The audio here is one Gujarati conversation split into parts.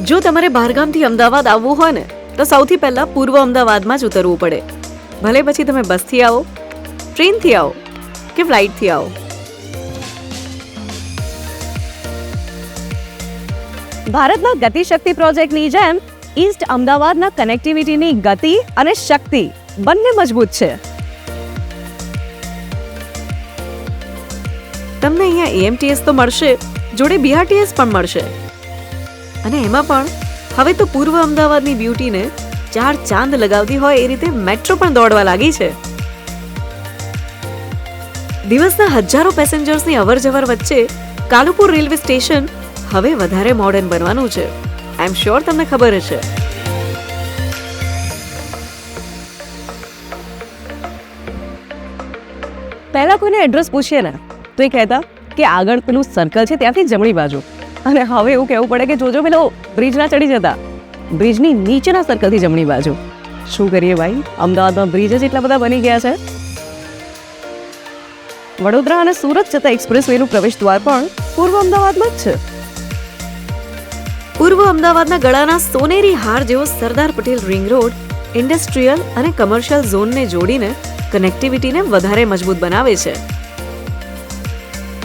જો તમારે બહારગામથી અમદાવાદ આવવું હોય ને તો સૌથી પહેલા પૂર્વ અમદાવાદમાં જ ઉતરવું પડે. ભલે પછી તમે બસથી આવો, ટ્રેનથી આવો કે ફ્લાઇટથી આવો. ભારતના ગતિશક્તિ પ્રોજેક્ટની જેમ ઈસ્ટ અમદાવાદના કનેક્ટિવિટીની ગતિ અને શક્તિ બંને મજબૂત છે. તમને અહીંયા એએમટીએસ તો મળશે, જોડે બીઆરટીએસ પણ મળશે. અને એમાં પણ હવે તો પૂર્વ અમદાવાદની બ્યુટીને 4 ચાંદ લગાવતી હોય એ રીતે મેટ્રો પણ દોડવા લાગી છે. દિવસના હજારો પેસેન્જર્સની અવરજવર વચ્ચે કાલુપુર રેલવે સ્ટેશન હવે વધારે મોડર્ન બનવાનું છે. આઈ એમ શ્યોર તમને ખબર હશે. પહેલા કોઈને એડ્રેસ પૂછીએ ને તો એ કહેતા કે આગળ પેલું સર્કલ છે ત્યાંથી જમણી બાજુ, અને હવે એવું કહેવું પડે કે જોજો પેલો બ્રિજ ના ચડી જતા, બ્રિજની નીચેના સર્કલથી જમણી બાજુ. શું કરીએ ભાઈ, અમદાવાદમાં બ્રિજ જ એટલા બધા બની ગયા છે. વડોદરા અને સુરત જતા એક્સપ્રેસ વેનું પ્રવેશ દ્વાર પણ પૂર્વ અમદાવાદમાં જ છે. પૂર્વ અમદાવાદના ગળાના સોનેરી હાર જેવો Sardar Patel ring road industrial અને કમર્શિયલ ઝોનને જોડીને કનેક્ટિવિટીને વધારે મજબૂત બનાવે છે.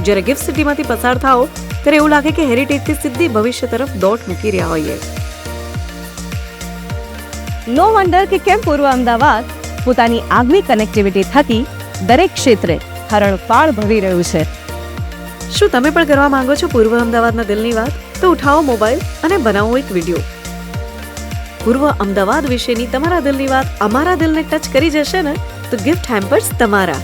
જ્યારે ગિફ્ટ સિટીમાંથી પસાર થાઓ ત્યારે એવું લાગે કે હેરિટેજથી સીધી ભવિષ્ય તરફ દોટ મૂકી રહ્યા હોઈએ. નો વન્ડર કે કેમ પૂર્વ અમદાવાદ પોતાની આગવી કનેક્ટિવિટી થકી દરેક ક્ષેત્રે હરણફાળ ભરી રહ્યું છે. શું તમે પણ કરવા માંગો છો પૂર્વ અમદાવાદના દિલની વાત? તો ઉઠાવો મોબાઈલ અને બનાવો એક વિડીયો. પૂર્વ અમદાવાદ વિશેની તમારા દિલની વાત અમારા દિલને ટચ કરી જશે ને તો ગિફ્ટ હેમ્પર્સ તમારા.